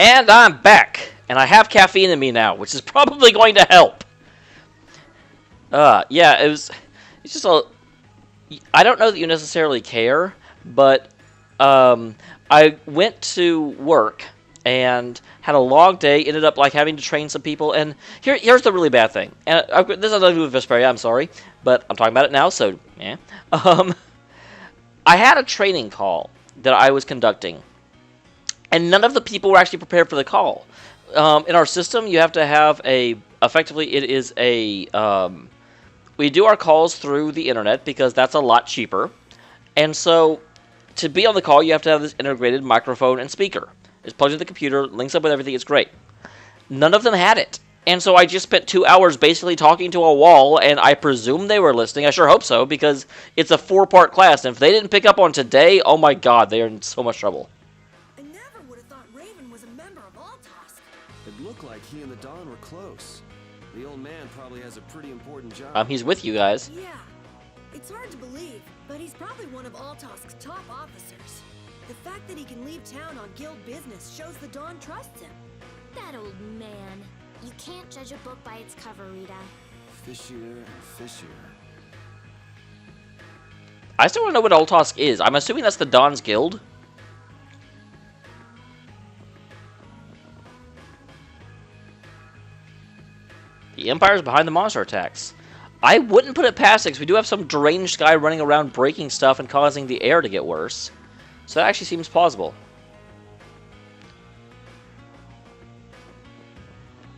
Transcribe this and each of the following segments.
And I'm back, and I have caffeine in me now, which is probably going to help. Yeah, it's just a, I don't know that you necessarily care, but, I went to work, and had a long day, ended up, like, having to train some people, and here's the really bad thing, and this has nothing to do with Vesperia, I'm sorry, but I'm talking about it now, so, yeah. I had a training call that I was conducting, and none of the people were actually prepared for the call. In our system, you have to have effectively, it is we do our calls through the internet because that's a lot cheaper. And so, to be on the call, you have to have this integrated microphone and speaker. It's plugged into the computer, links up with everything, it's great. None of them had it. And so I just spent 2 hours basically talking to a wall, and I presume they were listening. I sure hope so, because it's a 4-part class, and if they didn't pick up on today, oh my god, they are in so much trouble. It looked like he and the Don were close. The old man probably has a pretty important job. He's with you guys. Yeah, it's hard to believe, but he's probably one of Altosk's top officers. The fact that he can leave town on guild business shows the Don trusts him. That old man. You can't judge a book by its cover, Rita. Fishier and fishier. I still want to know what Altosk is. I'm assuming that's the Don's Guild. The Empire's behind the monster attacks. I wouldn't put it past it, because we do have some deranged guy running around breaking stuff and causing the air to get worse. So that actually seems plausible.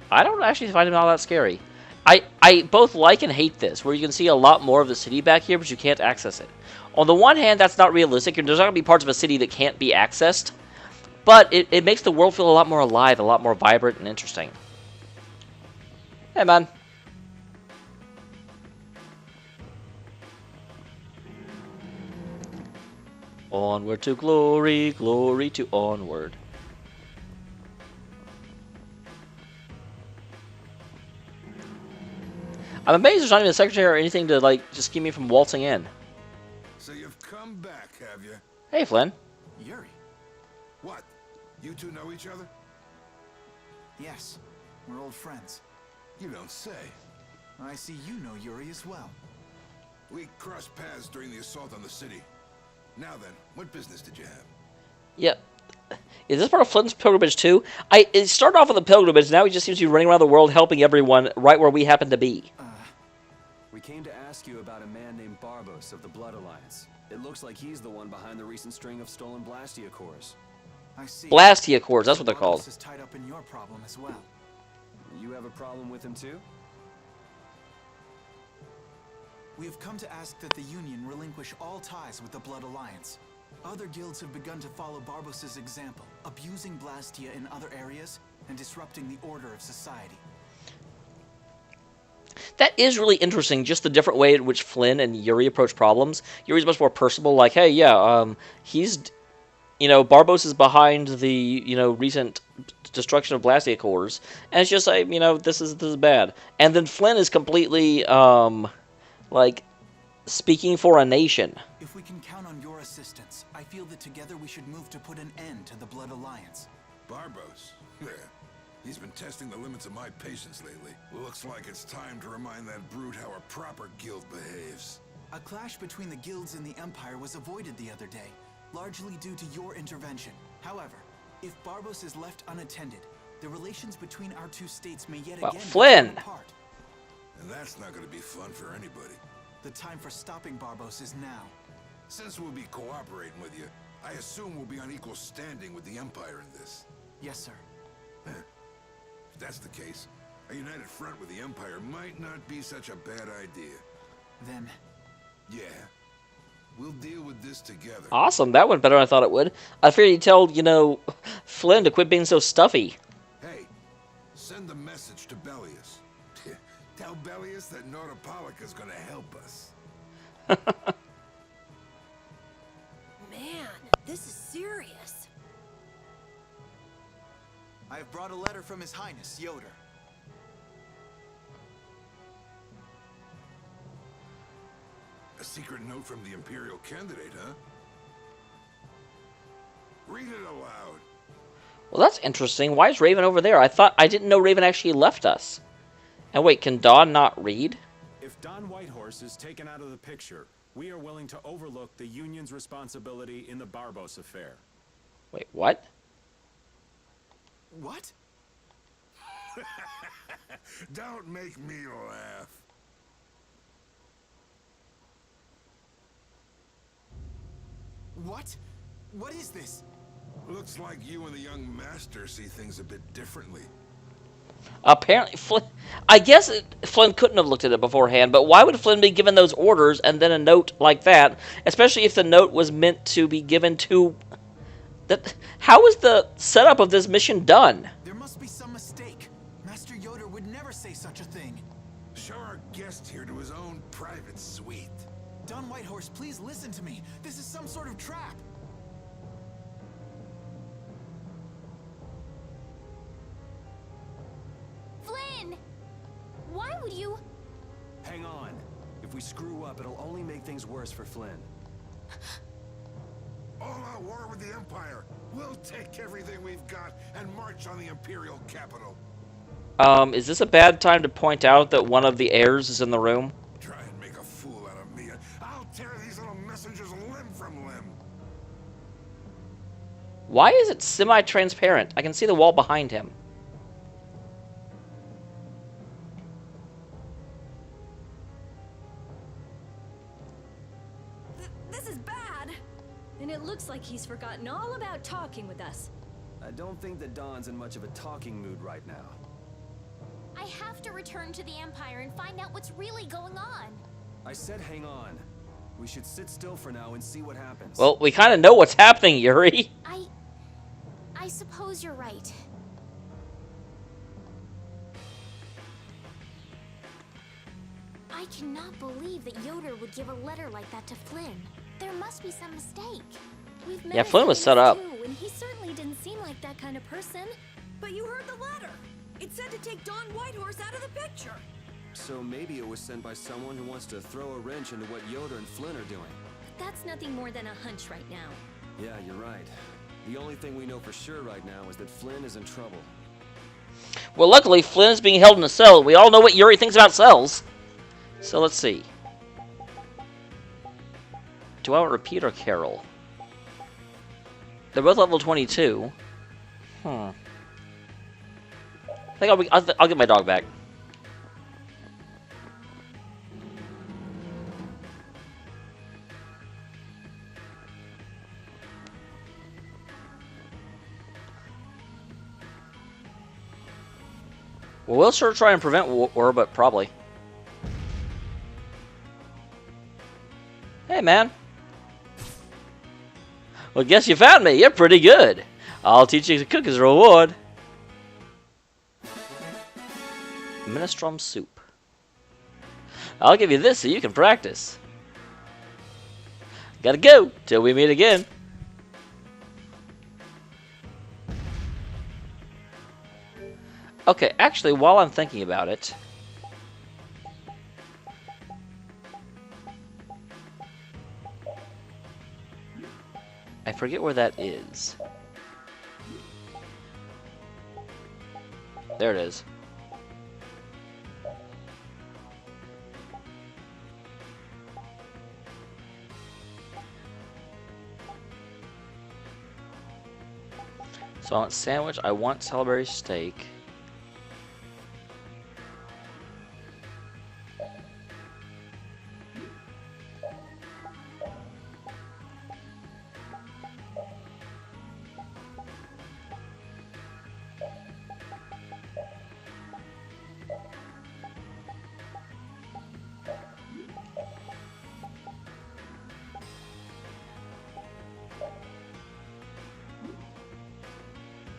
I don't actually find him all that scary. I both like and hate this, where you can see a lot more of the city back here, but you can't access it. On the one hand, that's not realistic, and there's not going to be parts of a city that can't be accessed, but it makes the world feel a lot more alive, a lot more vibrant and interesting. Hey, man. Onward to glory, glory to onward. I'm amazed there's not even a secretary or anything to, like, just keep me from waltzing in. So you've come back, have you? Hey, Flynn. Yuri. What? You two know each other? Yes, we're old friends. You don't say. I see you know Yuri as well. We crossed paths during the assault on the city. Now then, what business did you have? Yep. Is this part of Flynn's pilgrimage too? It started off with a pilgrimage, now he just seems to be running around the world helping everyone right where we happen to be. We came to ask you about a man named Barbos of the Blood Alliance. It looks like he's the one behind the recent string of stolen Blastia cores. I see. Blastia cores, that's what they're called. Barbos is tied up in your problem as well. You have a problem with him too? We have come to ask that the Union relinquish all ties with the Blood Alliance. Other guilds have begun to follow Barbos' example, abusing Blastia in other areas and disrupting the order of society. That is really interesting, just the different way in which Flynn and Yuri approach problems. Yuri's much more personable, like, hey, yeah, he's, Barbos is behind the, recent destruction of Blastia cores, and it's just like, this is bad. And then Flynn is completely, like, speaking for a nation. If we can count on your assistance, I feel that together we should move to put an end to the Blood Alliance. Barbos? Yeah. He's been testing the limits of my patience lately. Looks like it's time to remind that brute how a proper guild behaves. A clash between the guilds and the Empire was avoided the other day, largely due to your intervention. However, if Barbos is left unattended, the relations between our two states may yet again Flynn! fall apart. And that's not going to be fun for anybody. The time for stopping Barbos is now. Since we'll be cooperating with you, I assume we'll be on equal standing with the Empire in this. Yes, sir. If that's the case, a united front with the Empire might not be such a bad idea. Then... Yeah. We'll deal with this together. Awesome, that went better than I thought it would. I figured you'd tell, Flynn to quit being so stuffy. Hey, send the message to Bellius. Tell Bellius that Nordopolica's gonna help us. Man, this is serious. I have brought a letter from His Highness, Yoder. A secret note from the Imperial candidate, huh? Read it aloud. Well, that's interesting. Why is Raven over there? I didn't know Raven actually left us. And wait, can Dawn not read? If Don Whitehorse is taken out of the picture, we are willing to overlook the Union's responsibility in the Barbos affair. Wait, what? What? Don't make me laugh. What? What is this? Looks like you and the young master see things a bit differently. Apparently, I guess Flynn couldn't have looked at it beforehand, but why would Flynn be given those orders and then a note like that? Especially if the note was meant to be given to... How is the setup of this mission done? There must be some mistake. Master Yoder would never say such a thing. Show our guest here to his own private suite. Don Whitehorse, please listen to me. This is some sort of trap. Flynn! Why would you... Hang on. If we screw up, it'll only make things worse for Flynn. All out war with the Empire. We'll take everything we've got and march on the Imperial capital. Is this a bad time to point out that one of the heirs is in the room? Try and make a fool out of me, and I'll tear these little messengers limb from limb. Why is it semi-transparent? I can see the wall behind him. This is bad. And it looks like he's forgotten all about talking with us. I don't think that Don's in much of a talking mood right now. I have to return to the Empire and find out what's really going on. I said hang on. We should sit still for now and see what happens. Well, we kind of know what's happening, Yuri. I suppose you're right. I cannot believe that Yoder would give a letter like that to Flynn. There must be some mistake. We've met Yeah, his Flynn was friends set up. too, and he certainly didn't seem like that kind of person. But you heard the letter. It said to take Don Whitehorse out of the picture. So maybe it was sent by someone who wants to throw a wrench into what Yoder and Flynn are doing. That's nothing more than a hunch right now. Yeah, you're right. The only thing we know for sure right now is that Flynn is in trouble. Well, luckily, Flynn is being held in a cell. We all know what Yuri thinks about cells. So let's see. Do I want Repeat or Carol? They're both level 22. I think I'll get my dog back. Well, we'll sure try and prevent war, but probably. Hey, man. Well, guess you found me. You're pretty good. I'll teach you to cook as a reward. Minestrone soup. I'll give you this so you can practice. Gotta go till we meet again. Okay, actually, while I'm thinking about it, I forget where that is. There it is. So I want sandwich, I want celery steak.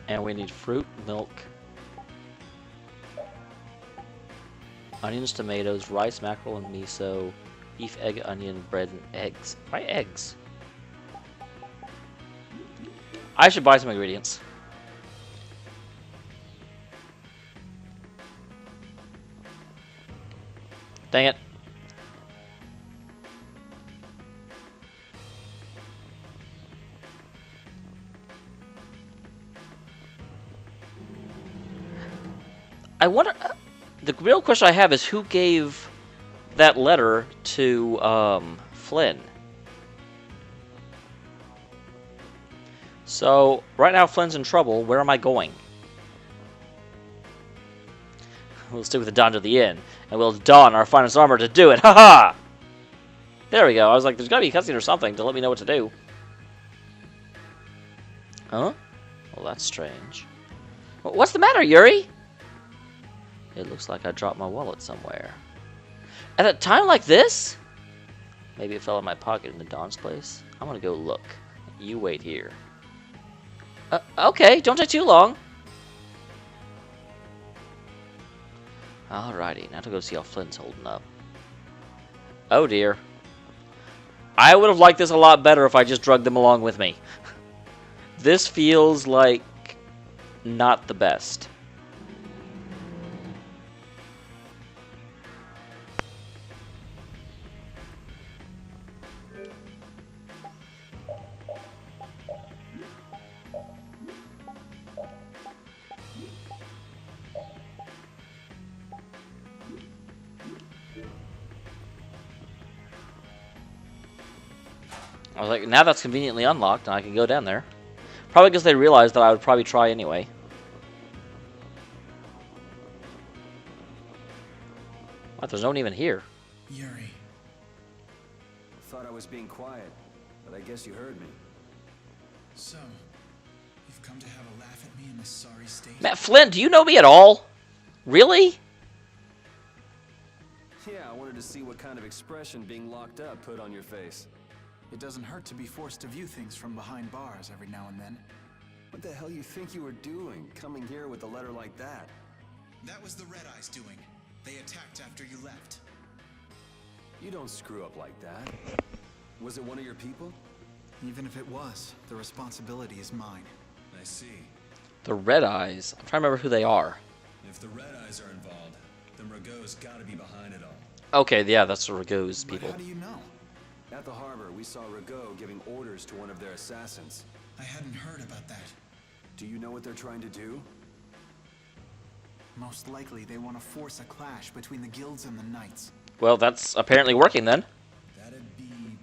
And we need fruit, milk, onions, tomatoes, rice, mackerel, and miso, beef, egg, onion, bread, and eggs. Why eggs? I should buy some ingredients. Dang it. I wonder. The real question I have is who gave that letter to Flynn. So right now Flynn's in trouble. Where am I going? We'll stick with the Don to the end, and we'll don our finest armor to do it. Haha! There we go. I was like, there's gotta be a cutscene or something to let me know what to do. Huh? Well, that's strange. What's the matter, Yuri? It looks like I dropped my wallet somewhere. At a time like this? Maybe it fell in my pocket in the Don's place. I'm gonna go look. You wait here. Okay, don't take too long. Alrighty, now to go see how Flynn's holding up. Oh dear. I would have liked this a lot better if I just drugged them along with me. This feels like not the best. I was like, now that's conveniently unlocked, and I can go down there. Probably because they realized that I would probably try anyway. What, there's no one even here. Yuri. Thought I was being quiet, but I guess you heard me. So, you've come to have a laugh at me in this sorry state? Matt Flynn, do you know me at all? Really? Yeah, I wanted to see what kind of expression being locked up put on your face. It doesn't hurt to be forced to view things from behind bars every now and then. What the hell you think you were doing, coming here with a letter like that? That was the Red Eyes doing. They attacked after you left. You don't screw up like that. Was it one of your people? Even if it was, the responsibility is mine. I see. The Red Eyes. I'm trying to remember who they are. If the Red Eyes are involved, then Rago's gotta be behind it all. Okay, yeah, that's the Rago's people. But how do you know? At the harbor, we saw Rago giving orders to one of their assassins. I hadn't heard about that. Do you know what they're trying to do? Most likely they want to force a clash between the guilds and the knights. Well, that's apparently working then. That'd be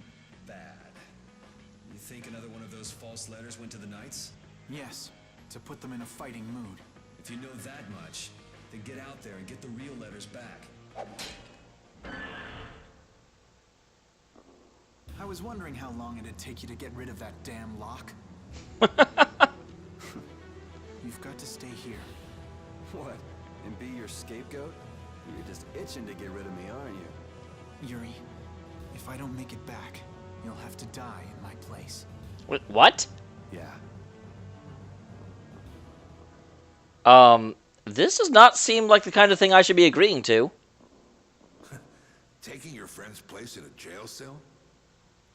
bad. You think another one of those false letters went to the knights? Yes, to put them in a fighting mood. If you know that much, then get out there and get the real letters back. I was wondering how long it'd take you to get rid of that damn lock. You've got to stay here. What? And be your scapegoat? You're just itching to get rid of me, aren't you? Yuri, if I don't make it back, you'll have to die in my place. What? Yeah. This does not seem like the kind of thing I should be agreeing to. Taking your friend's place in a jail cell?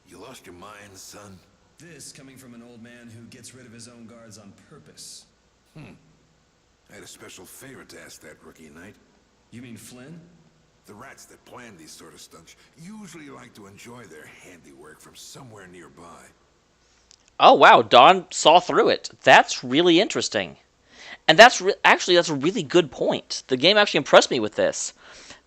You lost your mind, son? This coming from an old man who gets rid of his own guards on purpose. I had a special favor to ask that rookie knight. You mean Flynn? The rats that plan these sort of stunts usually like to enjoy their handiwork from somewhere nearby. Oh wow, Don saw through it. That's really interesting. And that's actually that's a really good point. The game actually impressed me with this.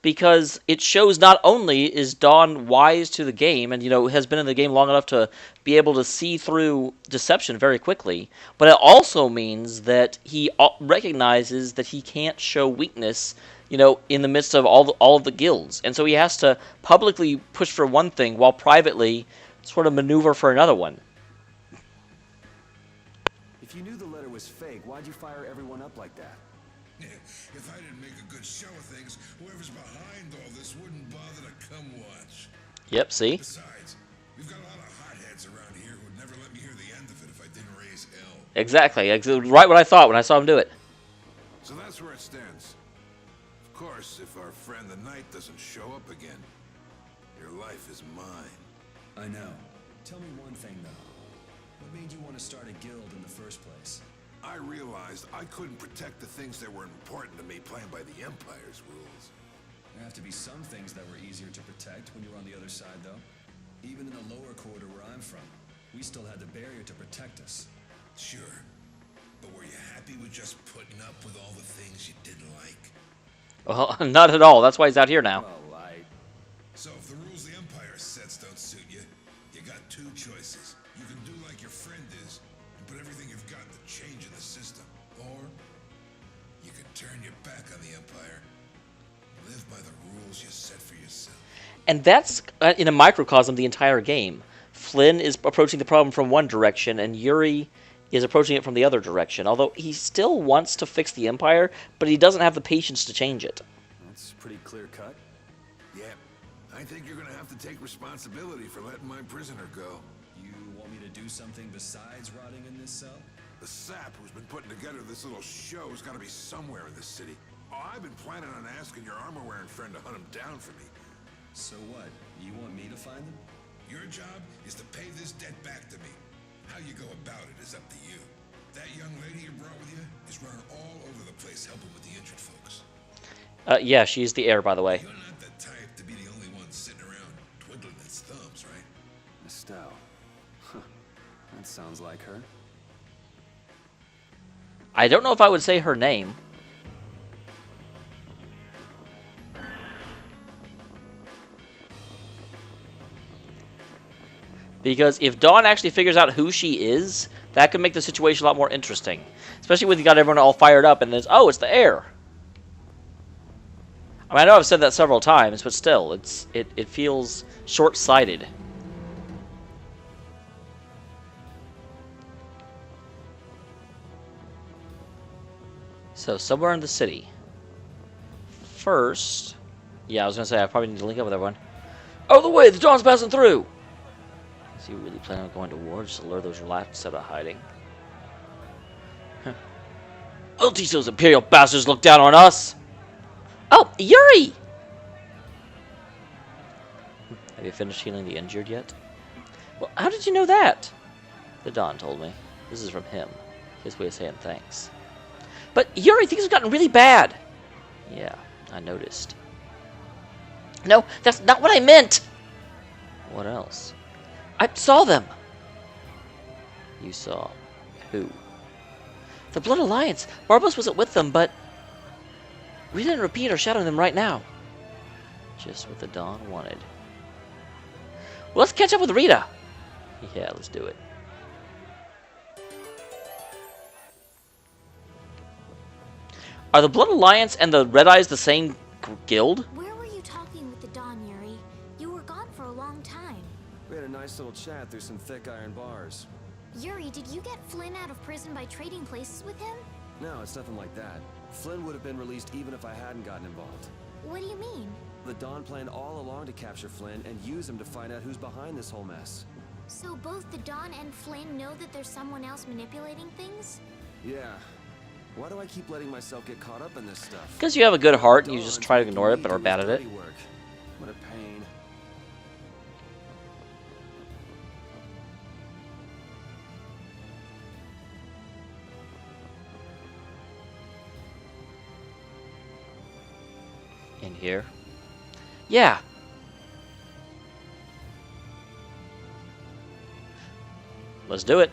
Because it shows not only is Don wise to the game and, has been in the game long enough to be able to see through deception very quickly, but it also means that he recognizes that he can't show weakness, in the midst of all of the guilds. And so he has to publicly push for one thing while privately sort of maneuver for another one. If you knew the letter was fake, why'd you fire everyone up like that? If I didn't make a good show of things, whoever's behind all this wouldn't bother to come watch. Yep, see? Besides, we've got a lot of hotheads around here who'd never let me hear the end of it if I didn't raise hell. Exactly. Right what I thought when I saw him do it. So that's where it stands. Of course, if our friend the knight doesn't show up again, your life is mine. I know. Tell me one thing, though. What made you want to start a guild in the first place? I realized I couldn't protect the things that were important to me playing by the Empire's rules. There have to be some things that were easier to protect when you were on the other side, though. Even in the lower quarter where I'm from, we still had the barrier to protect us. Sure. But were you happy with just putting up with all the things you didn't like? Well, not at all. That's why he's out here now. Well, So if the rules the Empire sets don't suit you, you got two choices. You can do like your friend is, and put everything you've got to change in the system. Or, you can turn your back on the Empire. Live by the rules you set for yourself. And that's, in a microcosm, the entire game. Flynn is approaching the problem from one direction, and Yuri is approaching it from the other direction. Although he still wants to fix the Empire, but he doesn't have the patience to change it. that's pretty clear cut. Yeah, I think you're gonna have to take responsibility for letting my prisoner go. You want me to do something besides rotting in this cell? The sap who's been putting together this little show's gotta be somewhere in this city. Oh, I've been planning on asking your armor-wearing friend to hunt him down for me. So what? You want me to find them? Your job is to pay this debt back to me. How you go about it is up to you. That young lady you brought with you is running all over the place helping with the injured folks. Yeah, she's the heir, by the way. You're not the type to be the only one sitting around twiddling its thumbs, right? Estelle. Huh. That sounds like her. I don't know if I would say her name. Because if Dawn actually figures out who she is, that could make the situation a lot more interesting. Especially when you got everyone all fired up and it's, oh, it's the heir. I mean, I know I've said that several times, but still, it feels short-sighted. So, somewhere in the city. First... Yeah, I was going to say, I probably need to link up with everyone. Oh, the way! The Dawn's passing through! Is he really planning on going to war just to lure those rats out of hiding? Huh. I'll teach those Imperial bastards look down on us! Oh, Yuri! Have you finished healing the injured yet? Well, how did you know that? The Dawn told me. This is from him. His way of saying thanks. But Yuri, things have gotten really bad! Yeah, I noticed. No, that's not what I meant! What else? I saw them! You saw who? The Blood Alliance! Barbos wasn't with them, but... we didn't repeat or shadow them right now. Just what the Dawn wanted. Well, let's catch up with Rita! Yeah, let's do it. Are the Blood Alliance and the Red Eyes the same guild? Where were you talking with the Dawn, Yuri? You were gone for a long time. We had a nice little chat through some thick iron bars. Yuri, did you get Flynn out of prison by trading places with him? No, it's nothing like that. Flynn would have been released even if I hadn't gotten involved. What do you mean? The Dawn planned all along to capture Flynn and use him to find out who's behind this whole mess. So both the Dawn and Flynn know that there's someone else manipulating things? Yeah. Why do I keep letting myself get caught up in this stuff? Because you have a good heart and you just try to ignore it, but are bad at it. What a pain. In here? Yeah. Let's do it.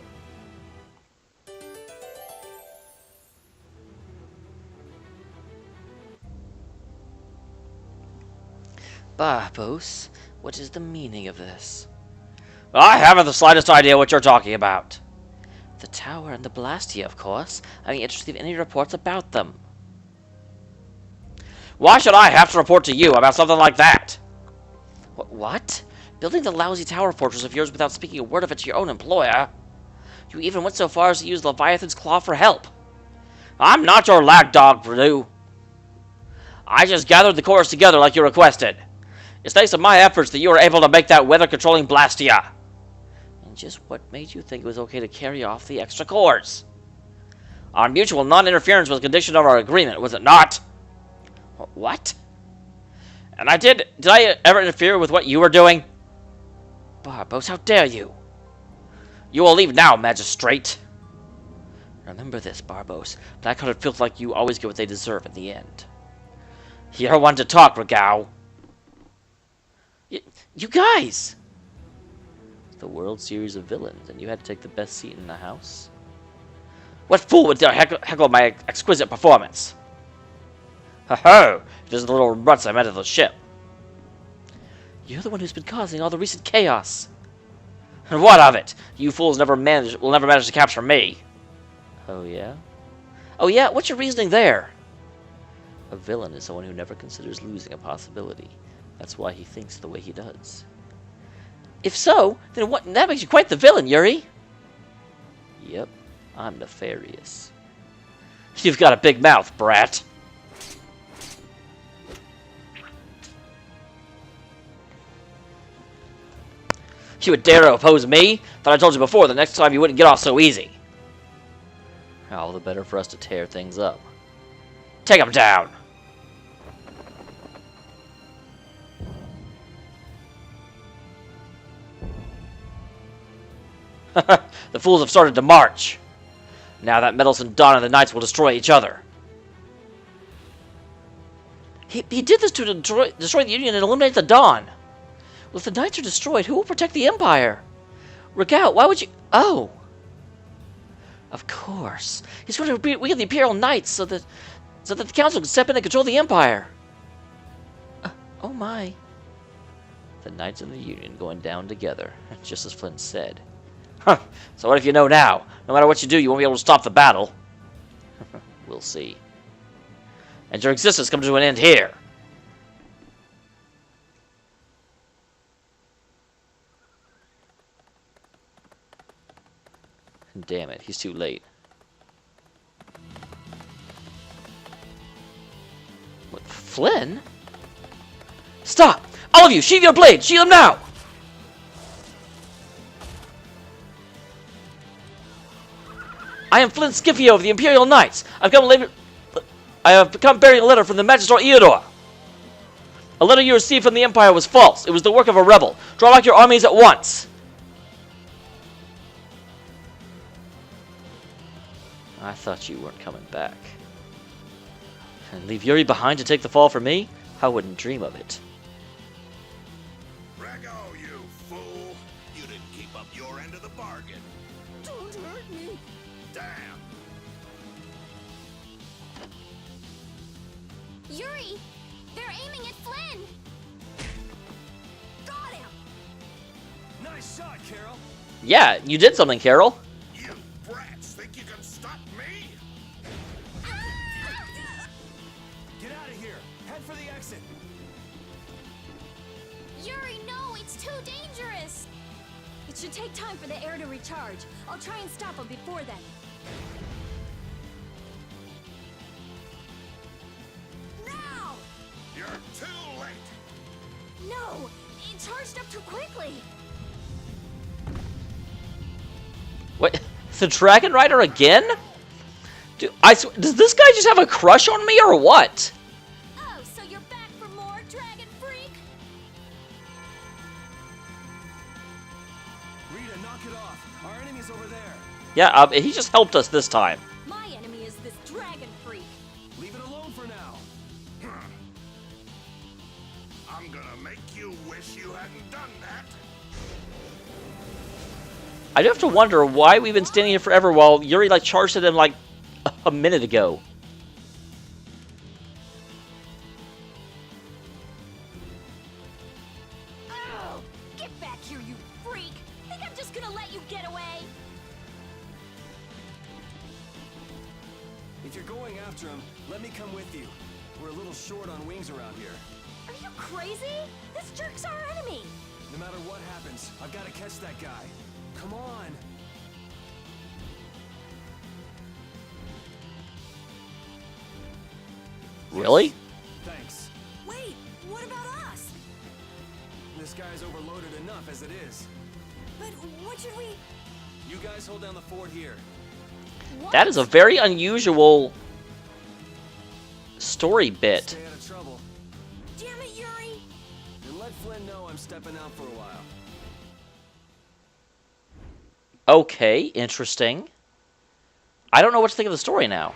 Barbos, what is the meaning of this? I haven't the slightest idea what you're talking about. The tower and the Blastia, of course. I'd be interested in any reports about them. Why should I have to report to you about something like that? What? Building the lousy tower fortress of yours without speaking a word of it to your own employer? You even went so far as to use Leviathan's Claw for help. I'm not your lapdog, Purdue. I just gathered the cores together like you requested. It's thanks to my efforts that you were able to make that weather-controlling Blastia. And just what made you think it was okay to carry off the extra cores? Our mutual non-interference was a condition of our agreement, was it not? What? And did I ever interfere with what you were doing? Barbos, how dare you? You will leave now, Magistrate. Remember this, Barbos. Black-hearted filth like you always get what they deserve in the end. You're one to talk, Regao. You guys! The World Series of Villains, and you had to take the best seat in the house? What fool would dare heckle my exquisite performance? Ho-ho! There's the little ruts I met at the ship. You're the one who's been causing all the recent chaos. And what of it? You fools will never manage to capture me. Oh yeah? Oh yeah? What's your reasoning there? A villain is someone who never considers losing a possibility. That's why he thinks the way he does. If so, then what? That makes you quite the villain, Yuri. Yep, I'm nefarious. You've got a big mouth, brat. You would dare to oppose me? Thought I told you before, the next time you wouldn't get off so easy. All the better for us to tear things up. Take him down! The fools have started to march. Now that meddlesome Dawn and the Knights will destroy each other. He did this to destroy the Union and eliminate the Dawn. Well, if the Knights are destroyed, who will protect the Empire? Ragout, why would you... Oh. Of course. He's going to weaken the Imperial Knights so that the Council can step in and control the Empire. Oh my. The Knights and the Union going down together, just as Flynn said. Huh. So what if you know now? No matter what you do, you won't be able to stop the battle. We'll see. And your existence comes to an end here. Damn it, he's too late. What, Flynn? Stop! All of you, sheathe your blades! Sheathe them now! I am Flynn Scipio of the Imperial Knights. I have come bearing a letter from the Magister Eudor. A letter you received from the Empire was false. It was the work of a rebel. Draw back your armies at once. I thought you weren't coming back. And leave Yuri behind to take the fall for me? I wouldn't dream of it. Rago, you fool! You didn't keep up your end of the bargain. Don't hurt me. Damn! Yuri! They're aiming at Flynn! Got him. Nice shot, Carol. Yeah, you did something, Carol. You brats think you can stop me? Get out of here. Head for the exit. Yuri, no! It's too dangerous! It should take time for the air to recharge. I'll try and stop him before then. Now! You're too late! No! It charged up too quickly. What? The Dragon Rider again? Dude, does this guy just have a crush on me or what? Oh, so you're back for more, Dragon Freak? Rita, knock it off. Our enemy's over there. Yeah, he just helped us this time. My enemy is this dragon freak. Leave it alone for now. I'm gonna make you wish you hadn't done that. I do have to wonder why we've been standing here forever while Yuri like charged at him like a minute ago. Oh! Get back here, you freak! Think I'm just gonna let you get away? If you're going after him, let me come with you. We're a little short on wings around here. Are you crazy? This jerk's our enemy. No matter what happens, I've got to catch that guy. Come on. Really? Thanks. Wait, what about us? This guy's overloaded enough as it is. But what should we... You guys hold down the fort here. What? That is a very unusual story bit. Stay out of trouble. Damn it, Yuri! And let Flynn know I'm stepping out for a while. Okay, interesting. I don't know what to think of the story now.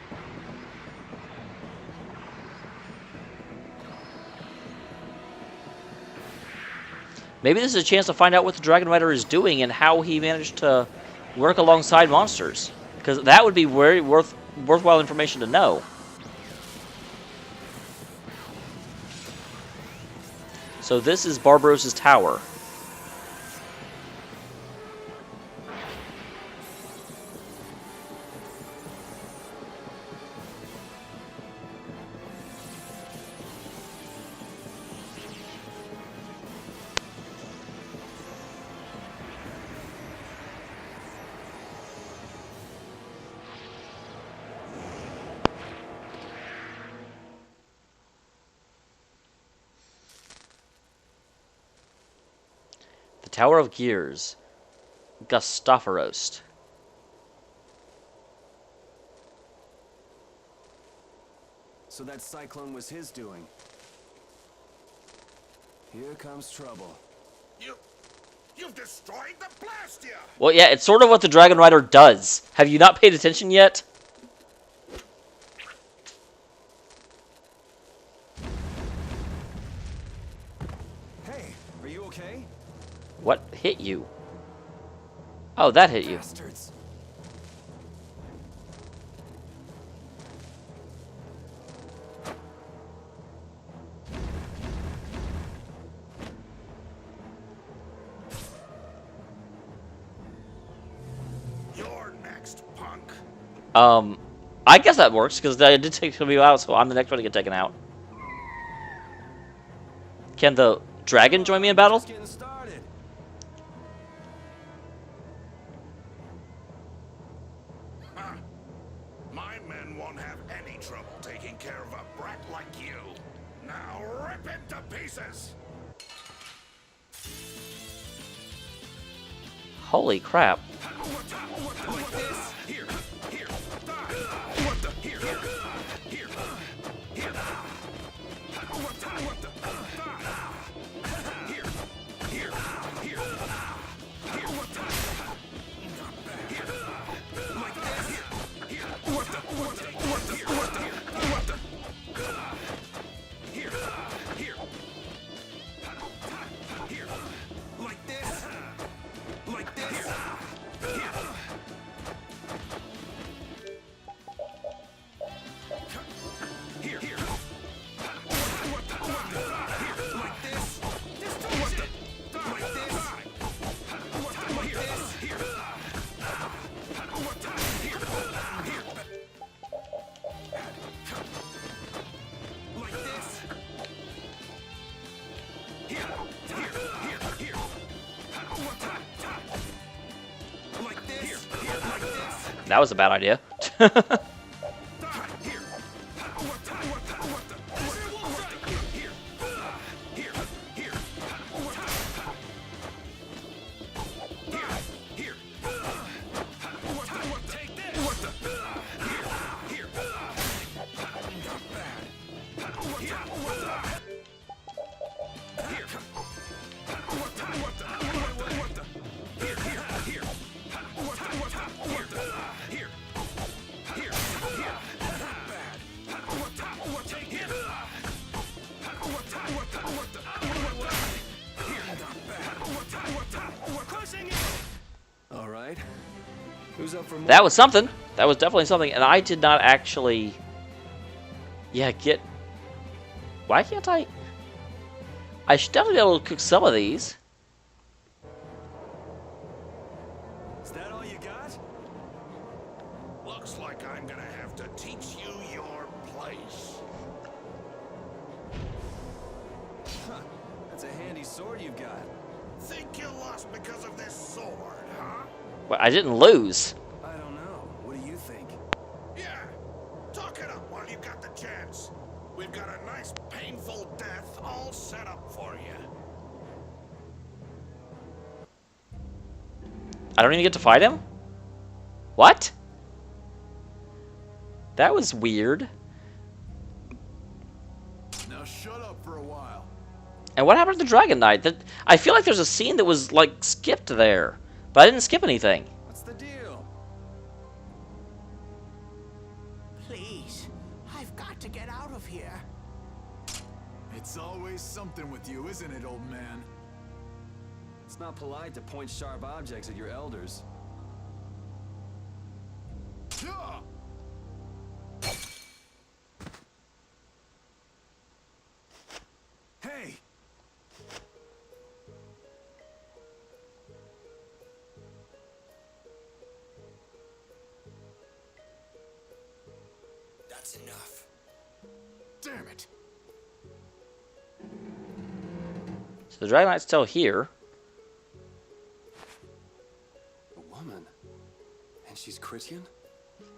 Maybe this is a chance to find out what the Dragon Rider is doing and how he managed to work alongside monsters. Because that would be very worthwhile information to know. So this is Barbarossa's tower. The Tower of Gears. Gustafarost. So that cyclone was his doing. Here comes trouble. You've destroyed the Blastia! Well, yeah, it's sort of what the Dragon Rider does. Have you not paid attention yet? Hey, are you okay? What hit you? Oh, that hit you. Bastards. You're next, punk. I guess that works, because I did take some of you out, so I'm the next one to get taken out. Can the dragon join me in battle? Just getting started. Huh. My men won't have any trouble taking care of a brat like you. Now rip it to pieces! Holy crap. Like this. Here, here, die. What the? Here, here, here, here. What the? Die. Here, here, here, here. What the? Not bad. Here, like this. Here, here. What the? What the? What the? What the? What the? Here, here. Here, like this. Like this. Here, here. Here, here. What the? Here, like this. What the? Like this. What the? Like this. Here. What the? Here. Here. Like this. Here. Here. Here. Here. What the? Like this. Here. Here. Like this. That was a bad idea. Here. What the? What the? What the? What the? Here. Here. Here. What the? Here. Here. What the? What? Take this. What the? Here. Here. Not bad. What the? What the? Here. What the? What the? What the? Here. Here. Here. What the? What the? What the? Here. Here. Here. Not bad. What the? What? Take it. What the? What the? What the? What the? Here. Not bad. What the? What the? What? Crushing it. All right. Who's up for more? That was something. That was definitely something, and I did not actually... Yeah, get... Why can't I... I should definitely be able to cook some of these. Is that all you got? Looks like I'm gonna have to teach you your place. Huh. That's a handy sword you've got. Think you lost because of this sword, huh? Well, I didn't lose. I don't know. What do you think? Yeah. Talk it up while you got the chance. We've got a nice painful death all set up for you. I don't even get to fight him? What? That was weird. Now shut up for a while. And what happened to the Dragon Knight? That I feel like there's a scene that was, like, skipped there. But I didn't skip anything. What's the deal? Please, I've got to get out of here. It's always something with you, isn't it, old man? It's not polite to point sharp objects at your elders. Yeah. Hey! That's enough. Damn it! So the Dragon Knight's still here. A woman? And she's Critian?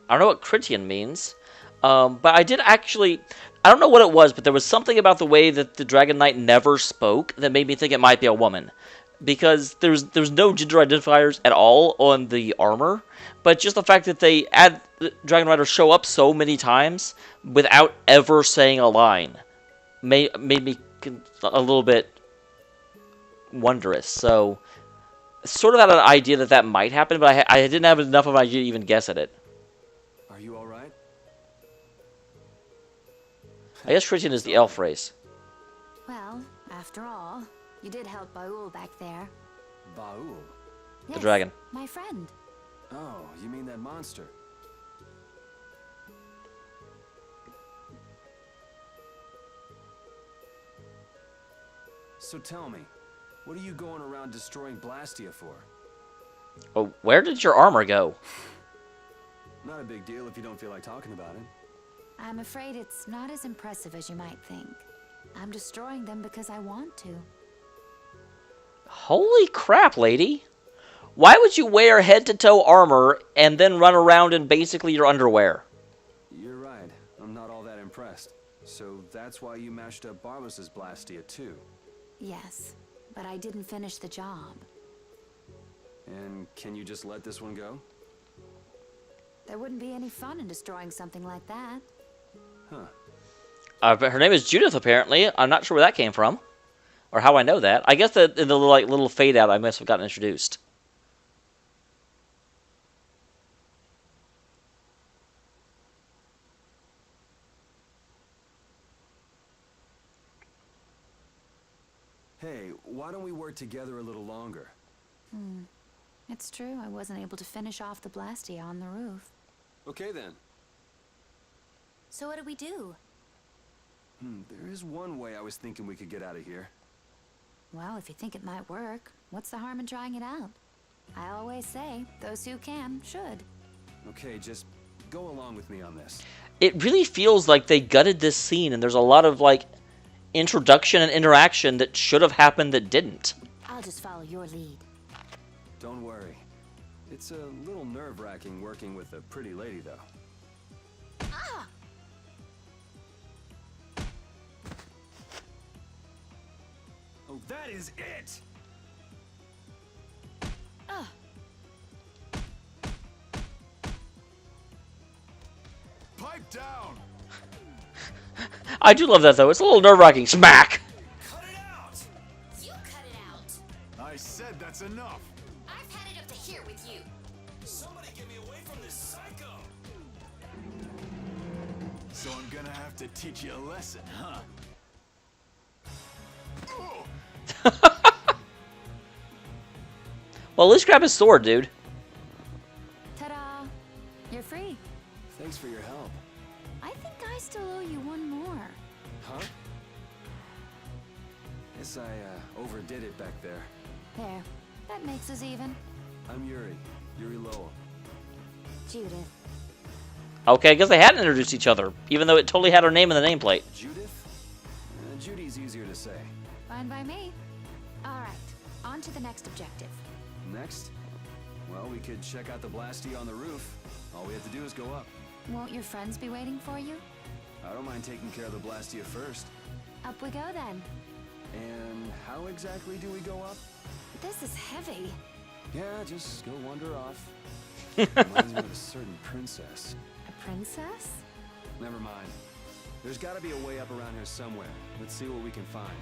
I don't know what Critian means, but I did actually... I don't know what it was, but there was something about the way that the Dragon Knight never spoke that made me think it might be a woman. Because there's no gender identifiers at all on the armor, but just the fact that they had the Dragon Rider show up so many times without ever saying a line made me a little bit wondrous. So, sort of had an idea that might happen, but I didn't have enough of an idea to even guess at it. Are you alright? I guess Christian is the elf race. Well, after all, you did help Baul back there. Baul? Yes, dragon. My friend. Oh, you mean that monster? So tell me, what are you going around destroying Blastia for? Oh, where did your armor go? Not a big deal if you don't feel like talking about it. I'm afraid it's not as impressive as you might think. I'm destroying them because I want to. Holy crap, lady. Why would you wear head-to-toe armor and then run around in basically your underwear? You're right. I'm not all that impressed. So that's why you mashed up Barbos's Blastia too. Yes, but I didn't finish the job. And can you just let this one go? There wouldn't be any fun in destroying something like that. Huh. But her name is Judith, apparently. I'm not sure where that came from. Or how I know that. I guess that in the little fade-out, I must have gotten introduced. Hey, why don't we work together a little longer? It's true, I wasn't able to finish off the Blastia on the roof. Okay then. So what do we do? There is one way I was thinking we could get out of here. Well, if you think it might work, what's the harm in trying it out? I always say, those who can, should. Okay, just go along with me on this. It really feels like they gutted this scene, and there's a lot of, like, introduction and interaction that should have happened that didn't. I'll just follow your lead. Don't worry. It's a little nerve-wracking working with a pretty lady, though. Ah! Oh, that is it! Pipe down! I do love that, though. It's a little nerve-wracking. Smack! Cut it out! You cut it out. I said that's enough! I've had it up to here with you. Somebody get me away from this psycho! So I'm gonna have to teach you a lesson, huh? Well, at least grab his sword, dude. Ta-da! You're free. Thanks for your help. I think I still owe you one more. Huh? Guess I overdid it back there. There. That makes us even. I'm Yuri Lowell. Judith. Okay, I guess they hadn't introduced each other, even though it totally had her name in the nameplate. Judith? Judy's easier to say. Fine by me. Alright, on to the next objective. Next? Well, we could check out the Blastia on the roof. All we have to do is go up. Won't your friends be waiting for you? I don't mind taking care of the Blastia first. Up we go then. And how exactly do we go up? This is heavy. Yeah, just go wander off. Reminds me of a certain princess. A princess? Never mind. There's gotta be a way up around here somewhere. Let's see what we can find.